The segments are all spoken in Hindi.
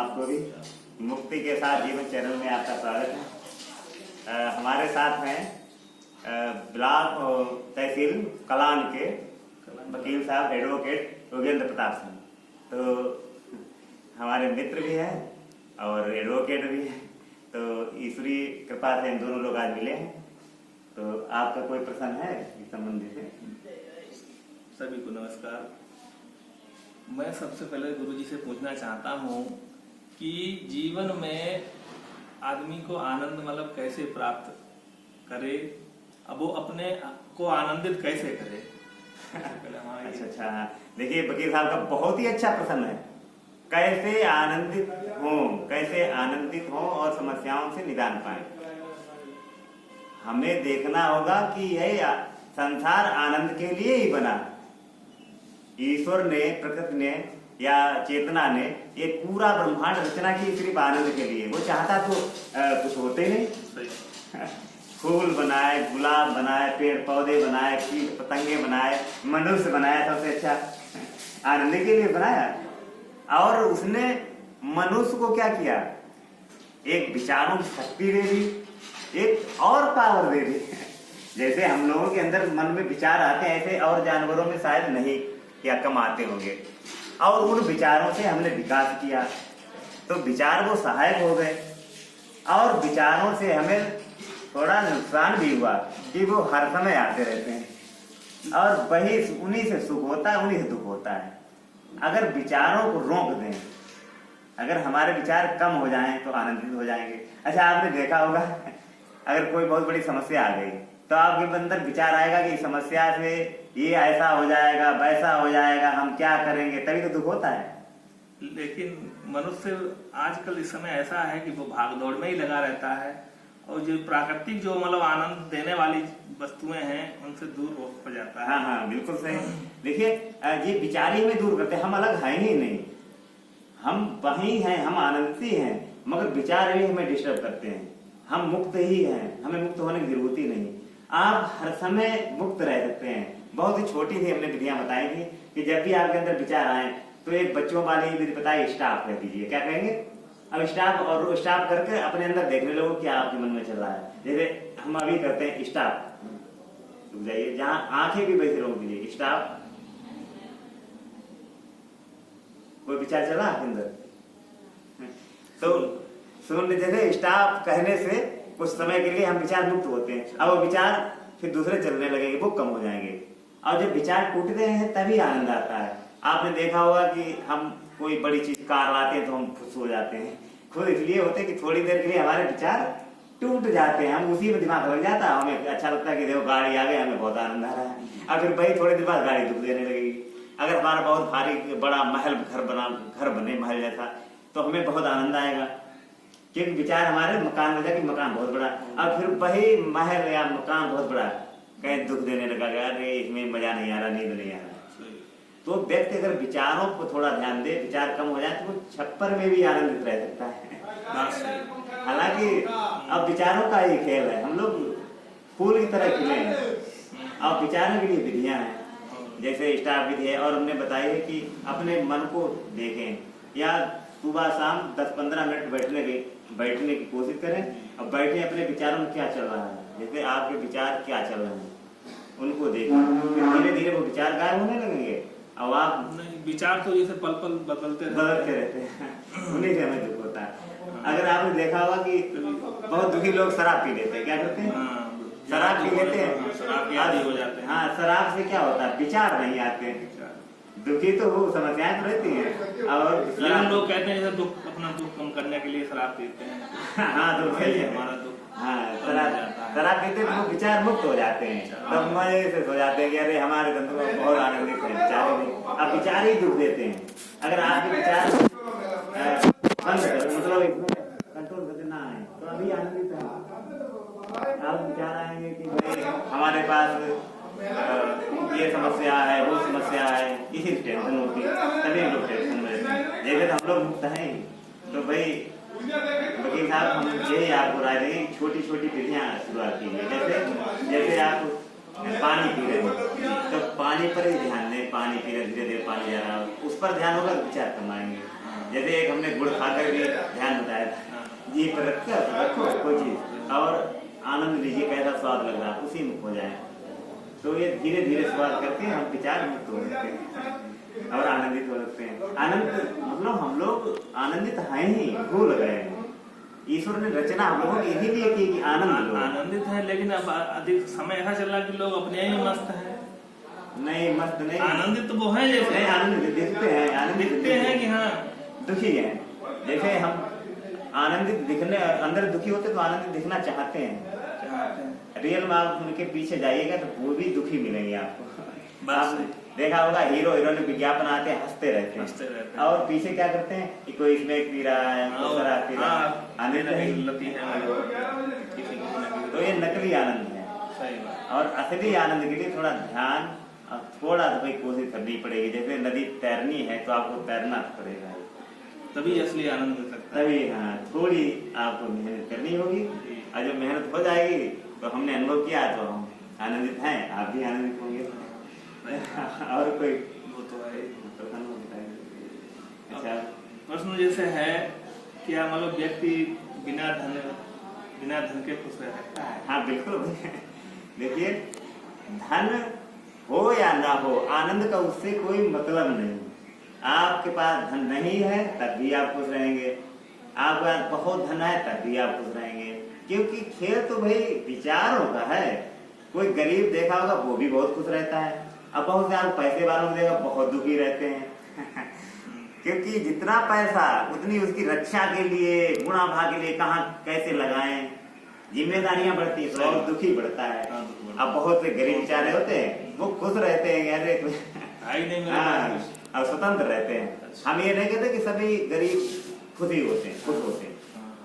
आपको भी। मुक्ति के साथ जीवन चैनल में आपका स्वागत है। हमारे साथ हैं ब्लॉक और तहसील कलान के वकील साहब एडवोकेट योगेंद्र प्रताप सिंह। तो हमारे मित्र भी हैं और एडवोकेट भी हैं, तो ईश्वरीय कृपा से इन दोनों लोग आज मिले हैं। तो आपका कोई प्रश्न है इस संबंधी से? सभी को नमस्कार। मैं सबसे पहले गुरुजी से पूछना चाहता हूँ कि जीवन में आदमी को आनंद मतलब कैसे प्राप्त करे, अब वो अपने को आनंदित कैसे करे? अच्छा, देखिए वकील साहब का बहुत ही अच्छा प्रश्न है। कैसे आनंदित हो और समस्याओं से निदान पाए। हमें देखना होगा कि यह संसार आनंद के लिए ही बना। ईश्वर ने, प्रकृति ने या चेतना ने ये पूरा ब्रह्मांड रचना की सिर्फ आनंद के लिए। वो चाहता तो कुछ होते नहीं। फूल बनाए, गुलाब बनाए, पेड़ पौधे बनाए, कीट पतंगे बनाए, मनुष्य बनाया, सबसे अच्छा आनंद के लिए बनाया। और उसने मनुष्य को क्या किया, एक विचारों की शक्ति दे दी, एक और पावर दे दी। जैसे हम लोगों के अंदर मन में विचार आते हैं, ऐसे और जानवरों में शायद नहीं या कम आते होंगे। और उन विचारों से हमने विकास किया, तो विचार वो सहायक हो गए। और विचारों से हमें थोड़ा नुकसान भी हुआ कि वो हर समय आते रहते हैं और वही उन्हीं से सुख होता है, उन्हीं से दुख होता है। अगर विचारों को रोक दें, अगर हमारे विचार कम हो जाएं तो आनंदित हो जाएंगे। अच्छा, आपने देखा होगा अगर कोई बहुत बड़ी समस्या आ गई तो आपके अंदर विचार आएगा कि समस्या से ये ऐसा हो जाएगा, वैसा हो जाएगा, हम क्या करेंगे, तभी तो दुख होता है। लेकिन मनुष्य आजकल इस समय ऐसा है कि वो भाग दौड़ में ही लगा रहता है और जो प्राकृतिक जो मतलब आनंद देने वाली वस्तुएं हैं उनसे दूर हो जाता है। हाँ, बिल्कुल सही। देखिए, ये विचार ही हमें दूर करते हैं। हम अलग हैं ही नहीं, हम वही हैं, हम आनंदित ही हैं, मगर विचार ही हमें डिस्टर्ब करते हैं। हम मुक्त ही हैं, हमें मुक्त होने की जरूरत ही नहीं। आप हर समय मुक्त रह सकते हैं। बहुत ही छोटी सी हमने विधियां बताई थी कि जब भी आपके अंदर विचार आए तो एक बच्चों वाली विधि बताई, स्टॉप कर दीजिए। क्या कहेंगे? अब स्टॉप करके अपने अंदर देखने लगो क्या आपके मन में चल रहा है। जैसे हम अभी करते हैं, स्टॉप, रुक जाइए, जहां आंखें भी वैसे रोक दीजिए, स्टॉप। कोई विचार चला आपके अंदर तो सुन लीजिए, स्टॉप कहने से कुछ समय के लिए हम विचार मुक्त होते हैं। अब वो विचार फिर दूसरे चलने लगेंगे, वो कम हो जाएंगे। और जब विचार टूटते हैं तभी आनंद आता है। आपने देखा होगा कि हम कोई बड़ी चीज कार लाते हैं तो हम खुश हो जाते हैं। खुश इसलिए होते हैं कि थोड़ी देर के लिए हमारे विचार टूट जाते हैं, हम उसी में दिमाग लग जाता है। हमें अच्छा लगता है कि देखो गाड़ी आ गई, हमें बहुत आनंद आ रहा है। और फिर वही थोड़ी देर बाद गाड़ी दुख देने लगेगी। अगर हमारा बहुत भारी बड़ा घर बने महल जैसा, तो हमें बहुत आनंद आएगा, क्योंकि विचार हमारे मकान में जाके मकान बहुत बड़ा, और फिर वही महल या मकान बहुत बड़ा कहीं दुख देने लगा, अरे इसमें मजा नहीं आ रहा, नींद नहीं आ रहा। तो व्यक्ति अगर विचारों को थोड़ा ध्यान दे, विचार कम हो जाए, तो वो छप्पर में भी आनंदित रह सकता है। हालांकि अब विचारों का ही खेल है। हम लोग फूल की तरह खिले हैं, अब विचारों के लिए विधियां हैं, जैसे स्टार विधि है। और हमने बताई है कि अपने मन को देखें, या सुबह शाम 10-15 मिनट बैठने की कोशिश करें। अब बैठे अपने विचारों में क्या चल रहा है, जैसे आपके विचार क्या चल रहे हैं उनको देखें। धीरे धीरे वो विचार गायब होने लगेंगे। अब आप नहीं, विचार तो जैसे पल पल बदलते रहते हैं, उन्हीं से हमें दुख होता है। अगर आपने देखा होगा कि बहुत दुखी लोग शराब पी लेते हैं, क्या करते हैं? शराब पी लेते हैं, शराब आदी हो जाते हैं। हाँ, शराब से क्या होता है, विचार नहीं आते हैं। दुखी तो वो समस्याएं तो रहती हैं। और लोग कहते हैं जैसे अपना दुख कम करने के लिए शराब पीते हैं। हाँ, तो हमारा दुख, हाँ, शराब पीते तो विचार मुक्त हो जाते हैं, तब मजे से सो जाते हैं कि अरे हमारे तंत्र में बहुत आनंदित है। विचार नहीं, अब विचार ही दुख देते हैं। अगर आपके विचार बंद करें, मतलब इसमें कंट्रोल करते ना आए, तो अभी आनंदित है। अब विचार आएंगे कि भाई हमारे पास ये समस्या है, वो समस्या है, इसी टेंशन होती है, तभी लोग टेंशन में रहते हैं। जैसे हम लोग मुक्त हैं, तो भाई वकील साहब हम यही आपको राय देंगे, छोटी छोटी विधियां शुरुआत कीजिए। जैसे आप पानी पी रहे हो तो पानी पर ही ध्यान दें, पानी पी रहे, धीरे धीरे पानी जा रहा हो, उस पर ध्यान होगा, विचार कम आएंगे। जैसे एक हमने गुड़ खाकर भी ध्यान बताया था, हाँ। जी पर रखो कोई चीज और आनंद लीजिए, कैसा स्वाद लग रहा है, उसी में खो जाए। तो ये धीरे धीरे स्वाद करके हम विचार मुक्त हो सकते हैं और आनंदित हो सकते हैं। आनंद मतलब हम लोग आनंदित हैं ही, भूल गए हैं। ईश्वर ने रचना हम लोगों के इसीलिए की कि आनंद लो। आनंदित है, लेकिन अब अधिक समय ऐसा चल रहा है कि लोग अपने ही मस्त हैं। नहीं, मस्त नहीं, आनंदित तो वो है, जैसे नहीं आनंदित दिखते हैं, आनंदित दिखते हैं कि हाँ दुखी हैं। जैसे हम आनंदित दिखने, अंदर दुखी होते तो आनंदित दिखना चाहते हैं। चाहते हैं। रियल में आप उनके पीछे जाइएगा तो वो भी दुखी मिलेंगे आपको। बस आप देखा होगा हीरो हीरोइन विज्ञापन आते हैं, हंसते रहते हैं और पीछे क्या करते हैं कि कोई इसमें पी रहा है, कोई शराब पी रहा है, आनंद नहीं। तो ये नकली आनंद है। सही बात। और असली आनंद के लिए थोड़ा ध्यान और थोड़ा तो भाई कोशिश करनी पड़ेगी। जैसे नदी तैरनी है तो आपको तैरना पड़ेगा, तभी असली आनंद मिल सकता है। तभी हाँ थोड़ी आपको मेहनत करनी होगी। और जब मेहनत हो जाएगी तो हमने अनुभव किया तो हम आनंदित हैं, आप भी आनंदित होंगे। और कोई वो तो है। अच्छा, प्रश्न जैसे है क्या मतलब व्यक्ति बिना धन के खुश रह सकता है? हाँ बिल्कुल। देखिए, धन हो या ना हो, आनंद का उससे कोई मतलब नहीं। आपके पास धन नहीं है तब भी आप खुश रहेंगे, आपके पास बहुत धन है तब भी आप खुश रहेंगे, क्योंकि खेल तो भाई विचारों का है। कोई गरीब देखा होगा वो भी बहुत खुश रहता है, अब बहुत से आप पैसे वालों को देखा बहुत दुखी रहते हैं। क्योंकि जितना पैसा उतनी उसकी रक्षा के लिए, गुणाभाग के लिए कहाँ कैसे लगाएं, जिम्मेदारियां बढ़ती है तो और दुखी बढ़ता है। अब बहुत से गरीब बेचारे होते हैं वो खुश रहते हैं, अरे हाँ, और स्वतंत्र रहते हैं। हम ये नहीं कहते कि सभी गरीब खुशी होते हैं, खुश होते हैं।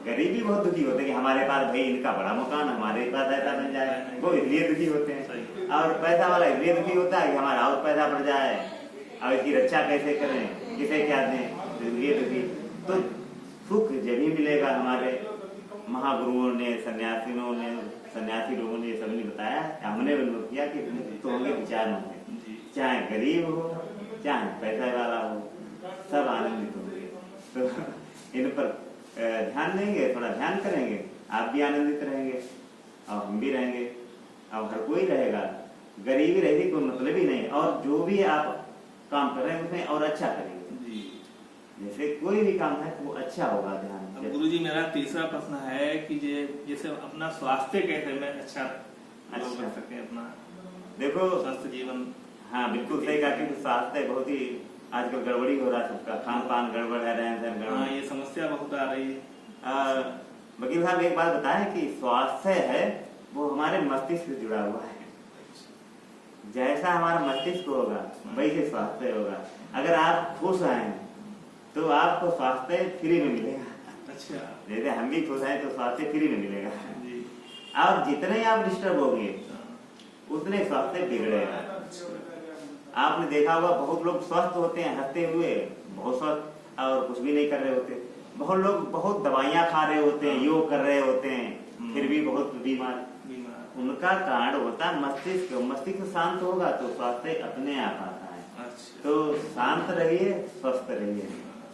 गरीब भी बहुत दुखी होते हैं कि हमारे पास भाई इनका बड़ा मकान, हमारे पास ऐसा बन जाए, वो इसलिए दुखी होते हैं। और पैसा वाला इसलिए दुखी होता है कि हमारा और पैसा बढ़ जाए और इसकी रक्षा कैसे करें, किसे क्या दें, इसलिए दुखी। तो सुख जब ही मिलेगा। हमारे महागुरुओं ने, सन्यासी लोगों ने सबने बताया, हमने भी अनुभव किया कि तो होंगे विचार होंगे, चाहे गरीब हो चाहे पैसा वाला हो, सब आनंदित होंगे। तो इन पर ध्यान देंगे, थोड़ा ध्यान करेंगे, आप भी आनंदित रहेंगे और हम भी रहेंगे और हर कोई रहेगा। गरीबी रहेगी कोई मतलब ही नहीं। और जो भी आप काम कर रहे हैं उसमें और अच्छा करेंगे। जैसे कोई भी काम है वो अच्छा होगा। ध्यान। अब गुरुजी, मेरा तीसरा प्रश्न है कि जैसे अपना स्वास्थ्य कैसे में अच्छा कर सके, अपना देखो स्वस्थ जीवन। हाँ बिल्कुल सही कहा, क्योंकि स्वास्थ्य बहुत ही आजकल गड़बड़ी हो रहा है, सबका खान पान गड़बड़ है, रहन सहन गड़बड़। हाँ, ये समस्या बहुत आ रही है। वकील साहब एक बात बताएं कि स्वास्थ्य है वो हमारे मस्तिष्क से जुड़ा हुआ है। जैसा हमारा मस्तिष्क होगा वैसे स्वास्थ्य होगा। अगर आप खुश हैं तो आपको स्वास्थ्य फ्री में मिलेगा। अच्छा। जैसे हम भी खुश हैं तो स्वास्थ्य फ्री में मिलेगा। जी। और जितने आप डिस्टर्ब होंगे उतने स्वास्थ्य बिगड़ेगा। आपने देखा होगा बहुत लोग स्वस्थ होते हैं हंसते हुए, बहुत स्वस्थ, और कुछ भी नहीं कर रहे होते। बहुत लोग बहुत दवाइयां खा रहे होते हैं, योग कर रहे होते हैं, फिर भी बहुत बीमार। उनका कारण होता है मस्तिष्क। मस्तिष्क शांत होगा तो स्वास्थ्य अपने आप आता है। अच्छा। तो शांत रहिए, स्वस्थ रहिए।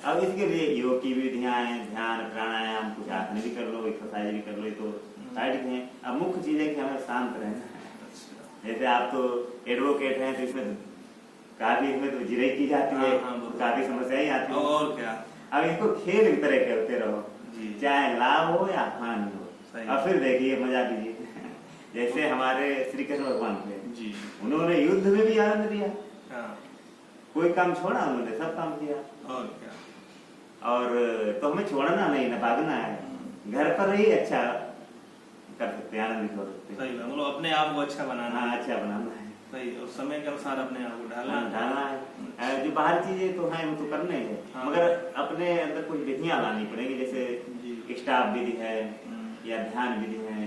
अब इसके लिए योग की विधियां हैं, ध्यान, प्राणायाम, कुछ आसन भी कर लो, एक्सरसाइज भी कर लो, तो साइड में। अब मुख्य चीज है कि हमें शांत रहना है। जैसे आप तो एडवोकेट हैं तो इसमें काफी तो जिरई की जाती है, काफी समस्याएं आती है। और क्या, अब इसको खेल की तरह खेलते रहो, चाहे लाभ हो या हानि हो, और फिर देखिए मजा कीजिए। जैसे हमारे श्री कृष्ण भगवान थे, उन्होंने युद्ध में भी आनंद लिया। कोई काम छोड़ा उन्होंने, सब काम किया। और क्या, और तो हमें छोड़ना नहीं, न भागना है, घर पर ही अच्छा कर सकते हैं, आनंदित हो सकते हैं। सही है, मतलब अपने आप को अच्छा बनाना। हाँ, अच्छा बनाना है। सही, और समय के अनुसार अपने आप को ढालना है। जो बाहर चीजें तो हैं वो तो करने हैं, मगर अपने अंदर कुछ विधियां लानी पड़ेगी। जैसे स्टाफ विधि है या ध्यान विधि है,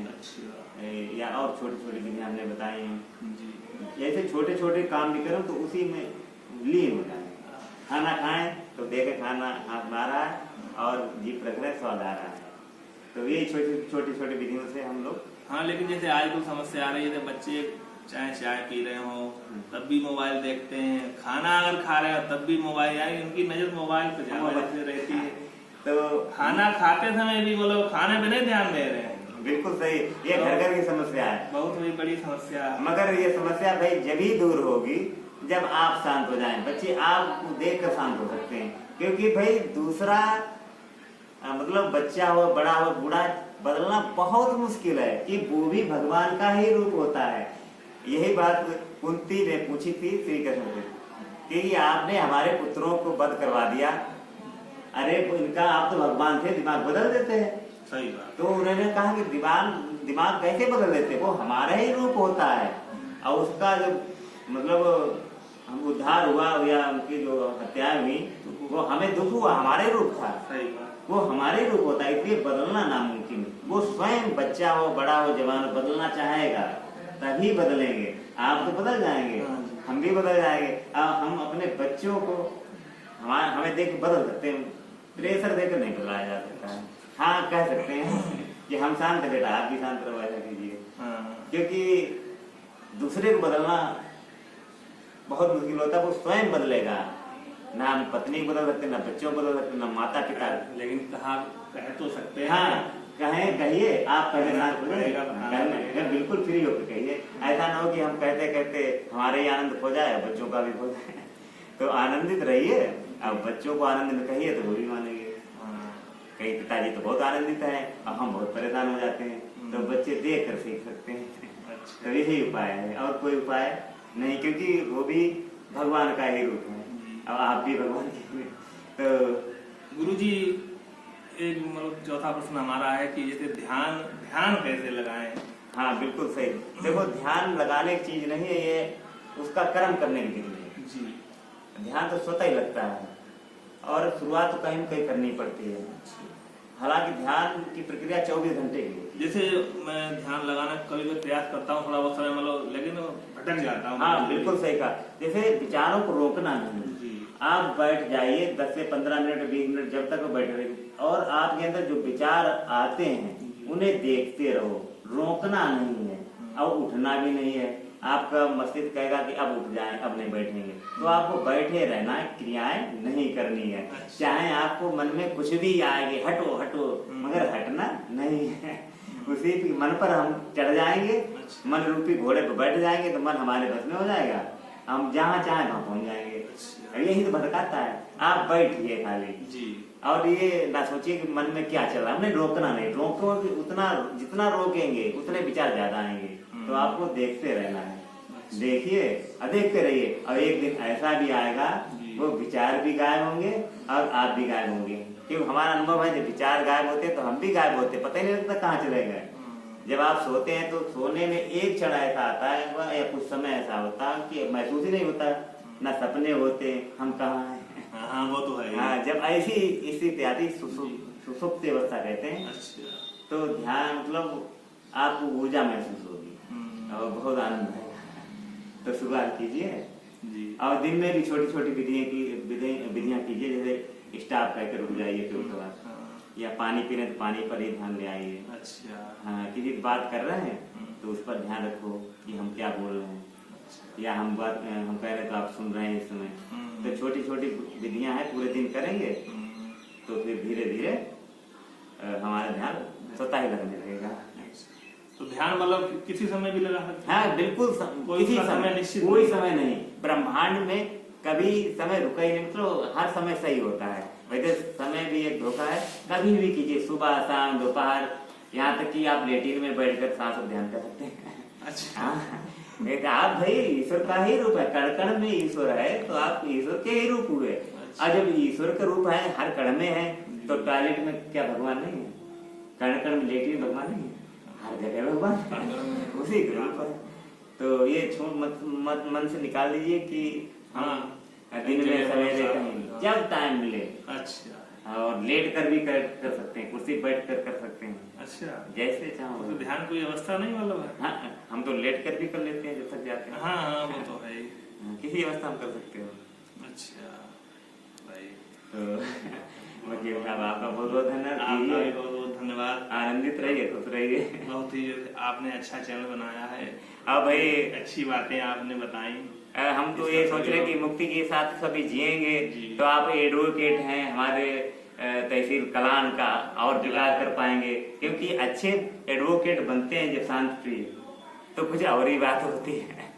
या और छोटी छोटी विधियां हमने बताई हैं। जैसे छोटे छोटे काम भी करो तो उसी में लीन हो जाए। खाना खाएं तो देखे खाना हाथ मारा है और जीप रख रहे, स्वाद आ रहा है। तो यही छोटी छोटी विधियों से हम लोग। हाँ, लेकिन जैसे आजकल समस्या आ रही है, बच्चे चाहे चाय पी रहे हो तब भी मोबाइल देखते हैं, खाना अगर खा रहे हो तब भी मोबाइल, यानी उनकी नजर मोबाइल पे ज्यादा रहती है। खाना खाते समय भी वो लोग खाने पे नहीं ध्यान दे रहे हैं। बिल्कुल सही, ये घर घर की समस्या है। बहुत ही बड़ी समस्या है। मगर ये समस्या भाई जब ही दूर होगी जब आप शांत हो जाएं। बच्चे आपको देख कर शांत हो सकते हैं, क्योंकि भाई दूसरा मतलब बच्चा हो, बड़ा हो, बूढ़ा बदलना बहुत मुश्किल है, कि वो भी भगवान का ही रूप होता है। यही बात कुंती ने पूछी थी श्री कृष्ण से कि आपने हमारे पुत्रों को वध करवा दिया, अरे इनका आप तो भगवान थे, दिमाग बदल देते हैं। सही बात। तो उन्होंने कहा कि दिमाग कैसे बदल देते, वो हमारा ही रूप होता है, और उसका जो मतलब हम उद्धार हुआ या उनकी जो हत्याएं हुई वो हमें दुख हुआ, हमारे रूप था। सही बात। वो हमारे रूप होता है, इसलिए बदलना नामुमकिन। वो स्वयं बच्चा हो, बड़ा हो, जवान हो, बदलना चाहेगा तभी बदलेंगे। आप तो बदल जाएंगे, हम भी बदल जाएंगे। हम अपने बच्चों को हमें देख बदल सकते हैं, प्रेशर देकर नहीं बदलाया जा सकता है। हाँ, कह सकते हैं कि हम शांत है बेटा, आप भी शांत रहो, ऐसा कीजिए। क्योंकि दूसरे को बदलना बहुत मुश्किल होता है, वो स्वयं बदलेगा। ना हम पत्नी को बदल सकते, ना बच्चों को बदल सकते, ना माता पिता। लेकिन कह तो सकते हैं। हाँ, कहिए, आप पहले शांत बिल्कुल फ्री होकर कहिए। ऐसा ना हो कि हम कहते कहते हमारे ही आनंद खो जाए, बच्चों का भी खो जाए। तो आनंदित रहिए। अब बच्चों को आनंद में कहिए तो वो भी मानेंगे। कई पिताजी तो बहुत आनंदित है और हम बहुत परेशान हो जाते हैं, तो बच्चे देख कर सीख सकते हैं। तो यही उपाय है, और कोई उपाय नहीं, क्योंकि वो भी भगवान का ही रूप है, अब आप भी भगवान के। तो गुरुजी, एक मतलब चौथा प्रश्न हमारा है कि जैसे ध्यान कैसे लगाएं? हाँ, बिल्कुल सही। देखो, ध्यान लगाने की चीज नहीं है, ये उसका कर्म करने की विधि है जी। ध्यान तो स्वतः ही लगता है, और शुरुआत तो कहीं न कहीं करनी पड़ती है। हालांकि ध्यान की प्रक्रिया 24 घंटे की है। जैसे मैं ध्यान लगाना कभी भी प्रयास करता हूँ, थोड़ा बहुत समय मतलब, लेकिन भटक जाता हूँ। हाँ, बिल्कुल सही कहा। जैसे विचारों को रोकना नहीं, आप बैठ जाइए 10 से 15 मिनट, 20 मिनट, जब तक वो बैठे रहिए, और आपके अंदर जो विचार आते हैं उन्हें देखते रहो, रोकना नहीं है और उठना भी नहीं है। आपका मस्तिष्क कहेगा कि अब उठ जाएं, अब नहीं बैठेंगे, तो आपको बैठे रहना है, क्रियाएं नहीं करनी है। चाहे आपको मन में कुछ भी आएगी, हटो हटो, मगर हटना नहीं है। उसी मन पर हम चढ़ जाएंगे, मन रूपी घोड़े पर बैठ जाएंगे, तो मन हमारे बस में हो जाएगा, हम जहाँ चाहे वहाँ पहुँच जाएंगे। यही तो भटकाता है। आप बैठिए खाली जी, और ये ना सोचिए कि मन में क्या चल रहा है। हमने रोकना नहीं, रोकोगे उतना, जितना रोकेंगे उतने विचार ज्यादा आएंगे। तो आपको देखते रहना है, देखिए और देखते रहिए, और एक दिन ऐसा भी आएगा वो विचार भी गायब होंगे और आप भी गायब होंगे। क्योंकि हमारा अनुभव है, जब विचार गायब होते हैं तो हम भी गायब होते, पता ही नहीं लगता कहाँ चले गए। जब आप सोते हैं तो सोने में एक क्षण ऐसा आता है या कुछ समय ऐसा होता है कि महसूस ही नहीं होता, ना सपने होते, हम कहाँ हैं। हाँ, वो तो है। हाँ, जब ऐसी स्थिति आती, सुसुप्त अवस्था कहते हैं। अच्छा। तो ध्यान मतलब आपको ऊर्जा महसूस होगी और बहुत आनंद आएगा। तो शुरुआत कीजिए जी, और दिन में भी छोटी छोटी विधियां कीजिए। जैसे स्टॉप कहकर रुक जाइए फिर उसके बाद, या पानी पी रहे हैं तो पानी पर ही ध्यान ले आइए। अच्छा। हाँ, किसी बात कर रहे हैं तो उस पर ध्यान रखो कि हम क्या बोल रहे हैं। अच्छा। या हम कह रहे हैं तो आप सुन रहे हैं इस समय। तो छोटी छोटी विधियां हैं, पूरे दिन करेंगे तो फिर धीरे धीरे हमारा ध्यान स्वतः ही लगने लगेगा। तो ध्यान मतलब किसी समय भी लगा सकते हैं? हाँ, बिल्कुल, किसी समय निश्चित, कोई समय नहीं। ब्रह्मांड में कभी समय रुका ही नहीं, मतलब हर समय सही होता है। वैसे समय भी एक धोखा है, कभी भी कीजिए, सुबह शाम दोपहर, यहाँ तक कि आप लेटिन में बैठकर सांस और ध्यान कर सकते हैं। अच्छा। आप भाई ईश्वर का ही रूप है, कण कण में ईश्वर है, तो आप ईश्वर के ही रूप हुए। और जब ईश्वर का रूप है, हर कण में है, तो टॉयलेट में क्या भगवान नहीं है? कण कण में लेटिन भगवान नहीं है? हर जगह भगवान उसी के रूप है। तो ये मत मन से निकाल दीजिए कि हाँ, दिन में सवेरे कहीं जब टाइम मिले। अच्छा। और लेट कर भी कर सकते हैं, कुर्सी बैठ कर सकते हैं। अच्छा, जैसे चाहो। तो ध्यान कोई अवस्था नहीं मतलब है? हाँ, हम तो लेट कर भी कर लेते हैं जब तक जाते हैं। हाँ, वो तो है, किसी अवस्था में कर सकते हो। अच्छा भाई, तो आपका बहुत बहुत धन्यवाद। बहुत बहुत धन्यवाद। आनंदित रहिए, खुश रहिए। बहुत ही आपने अच्छा चैनल बनाया है। अब भाई अच्छी बातें आपने बताई। हम तो ये सोच रहे हैं कि मुक्ति के साथ सभी जिएंगे। तो आप एडवोकेट हैं, हमारे तहसील कलान का और विकास कर पाएंगे, क्योंकि अच्छे एडवोकेट बनते हैं जब शांत प्रिय, तो कुछ और ही बात होती है।